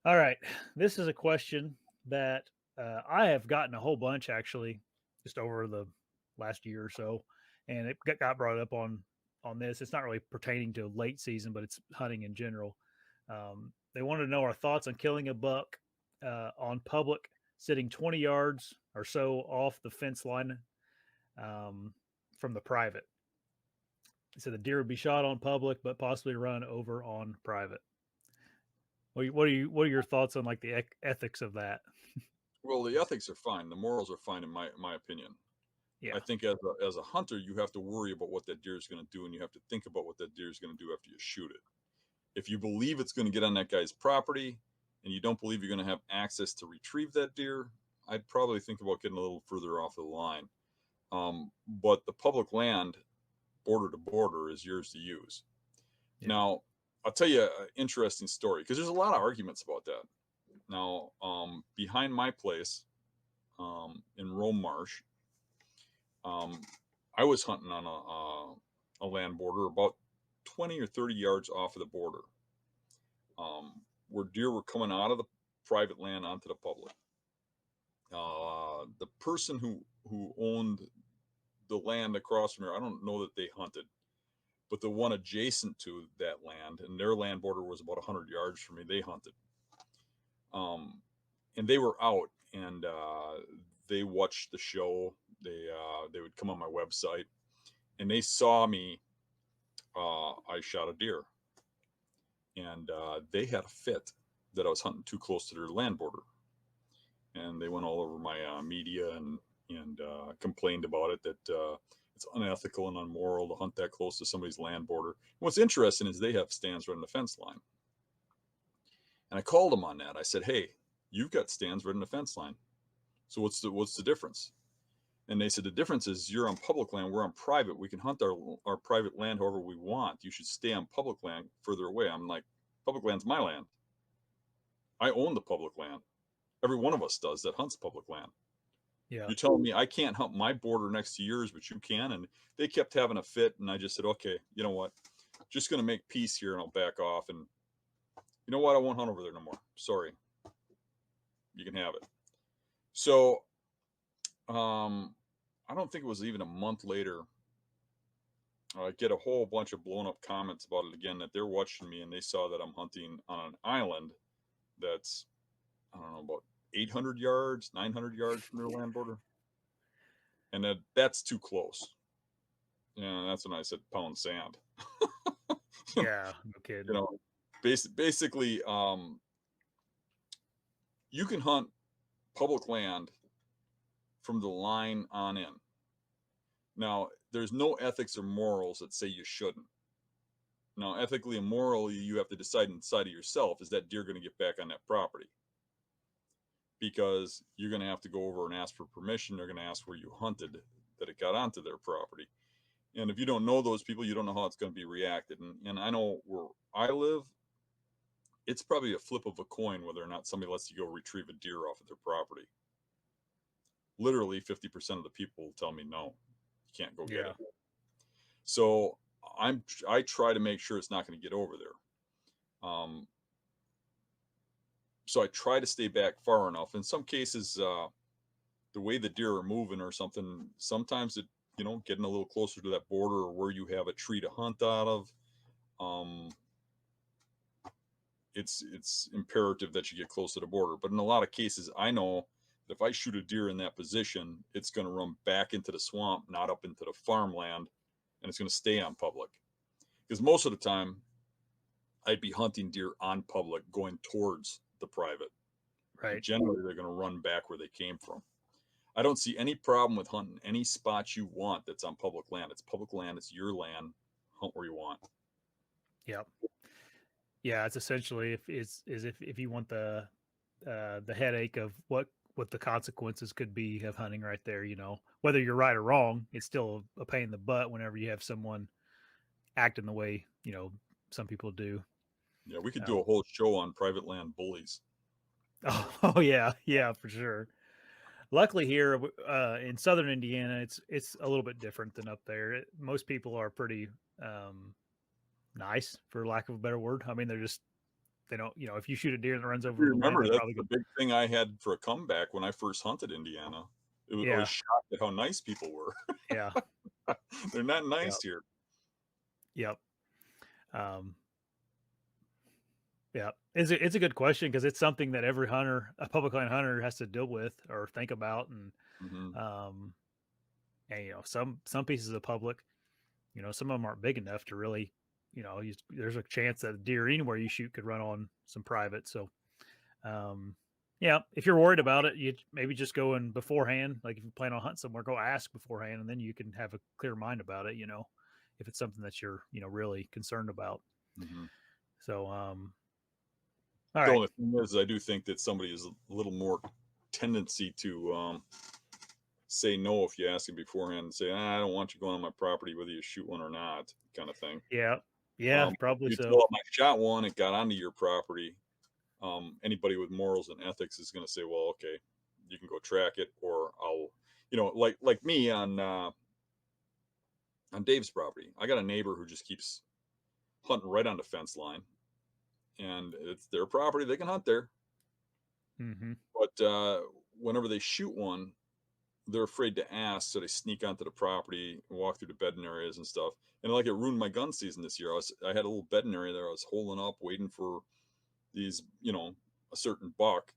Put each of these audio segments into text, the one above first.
All right. This is a question that I have gotten a whole bunch actually, just over the last year or so, and it got brought up on this. It's not really pertaining to late season, but it's hunting in general. They wanted to know our thoughts on killing a buck on public, sitting 20 yards or so off the fence line um, from the private. So the deer would be shot on public, but possibly run over on private. What are your thoughts on like the ethics of that? Well, the ethics are fine. The morals are fine, in my opinion. I Yeah. think as a hunter, you have to worry about what that deer is going to do, and you have to think about what that deer is going to do after you shoot it. If you believe it's going to get on that guy's property, and you don't believe you're going to have access to retrieve that deer, I'd probably think about getting a little further off the line. But the public land, border to border, is yours to use. Yeah. Now, I'll tell you an interesting story because there's a lot of arguments about that. Now, behind my place in Rome Marsh, um, I was hunting on a land border about 20 or 30 yards off of the border, where deer were coming out of the private land onto the public. The person who owned the land across from here, I don't know that they hunted, but the one adjacent to that land, and their land border was about 100 yards from me, they hunted. Um, and they were out, and they watched the show. They would come on my website, and they saw me. I shot a deer, and they had a fit that I was hunting too close to their land border, and they went all over my media and complained about it that it's unethical and unmoral to hunt that close to somebody's land border. And what's interesting is they have stands right on the fence line, and I called them on that. I said, "Hey, you've got stands right on the fence line. So what's the difference?" And they said the difference is you're on public land, we're on private. We can hunt our private land however we want. You should stay on public land further away. I'm like, public land's my land. I own the public land. Every one of us does that hunts public land. Yeah. You're telling me I can't hunt my border next to yours, but you can? And they kept having a fit, and I just said, okay, you know what? Just going to make peace here, and I'll back off. And you know what? I won't hunt over there no more. Sorry, you can have it. So I don't think it was even a month later. I get a whole bunch of blown up comments about it again that they're watching me and they saw that I'm hunting on an island that's, I don't know, about 800 yards, 900 yards from their land border. And that's too close. Yeah, that's when I said pound sand. Yeah. No You kidding. know, basically, you can hunt public land from the line on in. Now, there's no ethics or morals that say you shouldn't. Now, ethically and morally, you have to decide inside of yourself, is that deer going to get back on that property? Because you're going to have to go over and ask for permission. They're going to ask where you hunted that it got onto their property. And if you don't know those people, you don't know how it's going to be reacted. And I know where I live, it's probably a flip of a coin whether or not somebody lets you go retrieve a deer off of their property. Literally 50% of the people will tell me no, you can't go get Yeah. it. So I try to make sure it's not going to get over there. Um, so I try to stay back far enough. In some cases, the way the deer are moving or something, sometimes it, getting a little closer to that border or where you have a tree to hunt out of, um, it's imperative that you get close to the border. But in a lot of cases, I know that if I shoot a deer in that position, it's going to run back into the swamp, not up into the farmland, and it's going to stay on public. Because most of the time, I'd be hunting deer on public going towards the private. And Right. generally, they're going to run back where they came from. I don't see any problem with hunting any spot you want that's on public land. It's public land, it's your land. Hunt where you want. Yeah. Yeah. It's essentially if it's is if you want the headache of what the consequences could be of hunting right there, whether you're right or wrong, it's still a pain in the butt whenever you have someone acting the way some people do. Yeah, we could do Um, a whole show on private land bullies. oh yeah, yeah, for sure. Luckily here in southern Indiana, it's a little bit different than up there. Most people are pretty um, nice, for lack of a better word. I mean, they're just They don't, if you shoot a deer that runs If over you the land, remember, they're that's probably the going. big thing I had for a comeback when I first hunted Indiana. I was Yeah, shocked at how nice people were. yeah, They're not yep, nice here. yep. Um, yeah, it's a good question because it's something that every hunter, a public land hunter, has to deal with or think about, Hmm. um, and some pieces of public, some of them aren't big enough to really, there's a chance that a deer anywhere you shoot could run on some private. So, um, yeah, if you're worried about it, you maybe just go in beforehand. Like if you plan on hunting somewhere, go ask beforehand, and then you can have a clear mind about it. If it's something that you're really concerned about. Hmm. So, all The right, only thing is, I do think that somebody is a little more tendency to say no if you ask him beforehand and say, I don't want you going on my property, whether you shoot one or not, kind of thing. yeah, yeah, If probably you so. tell them I shot one, it got onto your property. Anybody with morals and ethics is going to say, well, okay, you can go track it, or I'll, like me on Dave's property. I got a neighbor who just keeps hunting right on the fence line, and it's their property; they can hunt there. Hmm. But whenever they shoot one, they're afraid to ask, so they sneak onto the property and walk through the bedding areas and stuff. And like it ruined my gun season this year. I had a little bedding area there. I was holding up, waiting for these, a certain buck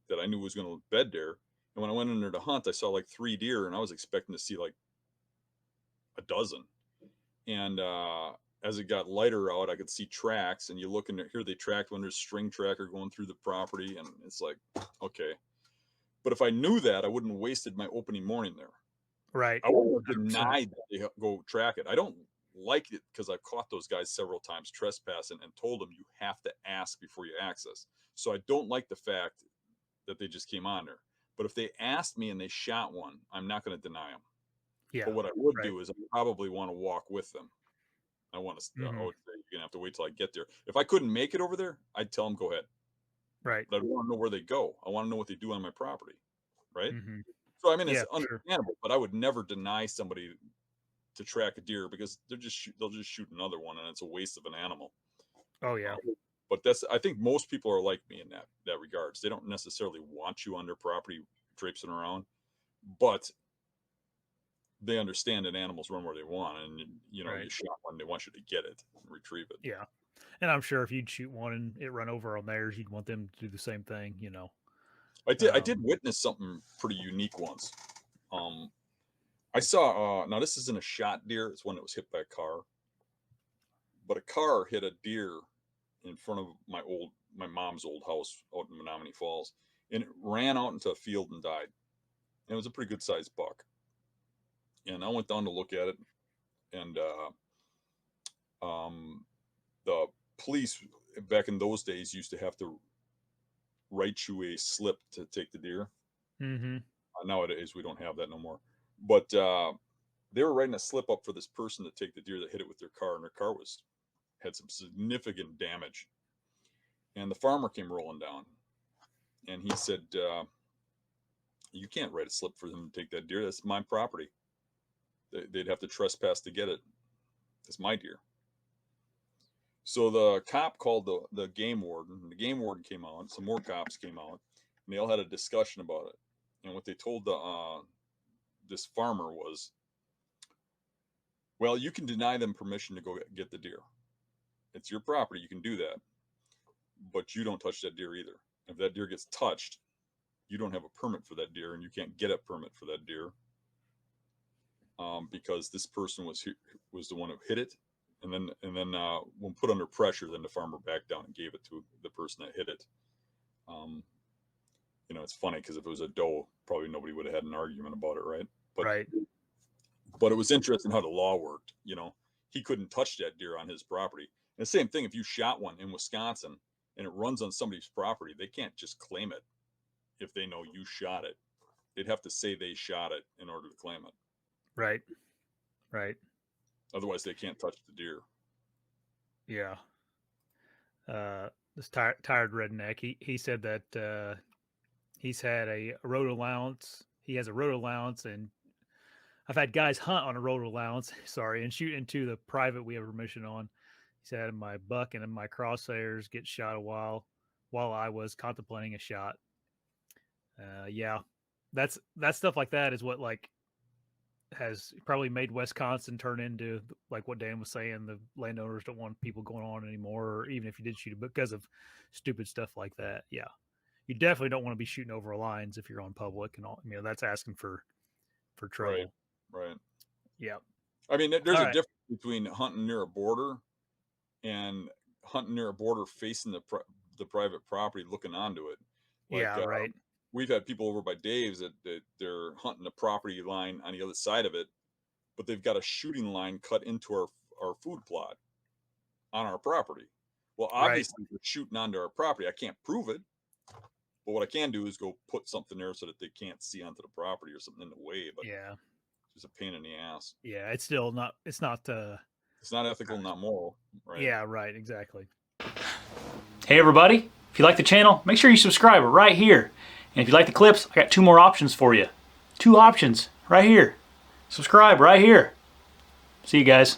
that I knew was going to bed there. And when I went in there to hunt, I saw like 3 deer, and I was expecting to see like a dozen. And as it got lighter out, I could see tracks, and you look in there, here they tracked when there's string tracker going through the property, and it's like, okay. But if I knew that, I wouldn't have wasted my opening morning there. Right, I wouldn't have 100%. denied that they go track it. I don't like it because I've caught those guys several times trespassing and told them you have to ask before you access. So I don't like the fact that they just came on there. But if they asked me and they shot one, I'm not going to deny them. Yeah, But what I would right. do is I probably want to walk with them. I want to. I Hmm. would say you're gonna have to wait till I get there. If I couldn't make it over there, I'd tell them go ahead. Right. But I want to know where they go. I want to know what they do on my property, right? Hmm. So I mean, Yeah, it's for sure. understandable, but I would never deny somebody to track a deer because they'll just shoot another one, and it's a waste of an animal. Oh yeah. But I think most people are like me in that regards. They don't necessarily want you on their property traipsing around, but they understand that animals run where they want, and you Right. shot one, they want you to get it and retrieve it. Yeah. And I'm sure if you'd shoot one and it run over on theirs, you'd want them to do the same thing. I did Um, witness something pretty unique once. Um, I saw now this isn't a shot deer; it's one that was hit by a car. But a car hit a deer in front of my mom's old house out in Menominee Falls, and it ran out into a field and died. And it was a pretty good sized buck. And I went down to look at it, and um, the police back in those days used to have to write you a slip to take the deer. mhm. Nowadays we don't have that no more. But they were writing a slip up for this person to take the deer that hit it with their car, and their car had some significant damage. And the farmer came rolling down, and he said, "You can't write a slip for them to take that deer. That's my property. They'd have to trespass to get it. It's my deer." So the cop called the game warden. And the game warden came out. Some more cops came out, and they all had a discussion about it. And what they told this farmer was, "Well, you can deny them permission to go get the deer. It's your property. You can do that, but you don't touch that deer either. If that deer gets touched, you don't have a permit for that deer, and you can't get a permit for that deer because this person was the one who hit it." And then when put under pressure, then the farmer backed down and gave it to the person that hit it. Um, it's funny because if it was a doe, probably nobody would have had an argument about it, right? But Right. but it was interesting how the law worked. He couldn't touch that deer on his property. And the same thing if you shot one in Wisconsin and it runs on somebody's property, they can't just claim it if they know you shot it. They'd have to say they shot it in order to claim it. Right. Right. Otherwise, they can't touch the deer. Yeah. This tired redneck. He said that he's had a road allowance. He has a road allowance, and I've had guys hunt on a road allowance. Sorry, and shoot into the private we have permission on. He said my buck and my crosshairs get shot while I was contemplating a shot. Yeah, that's stuff like that is what like has probably made Wisconsin turn into like what Dan was saying. The landowners don't want people going on anymore, or even if you did shoot it because of stupid stuff like that. Yeah, you definitely don't want to be shooting over lines if you're on public and all. You know, that's asking for trouble. Right. Yeah. I mean, there's All a right. difference between hunting near a border and hunting near a border facing the private property, looking onto it. Like Yeah. Right. we've had people over by Dave's that they're hunting the property line on the other side of it, but they've got a shooting line cut into our food plot on our property. Well, Right. obviously they're shooting onto our property. I can't prove it, but what I can do is go put something there so that they can't see onto the property or something in the way. But Yeah. it's just a pain in the ass. Yeah. It's still not. It's not. It's not ethical, not moral, right? Yeah. Right. Exactly. Hey everybody, if you like the channel, make sure you subscribe right here. And if you like the clips, I got 2 more options for you. 2 options right here. Subscribe right here. See you guys.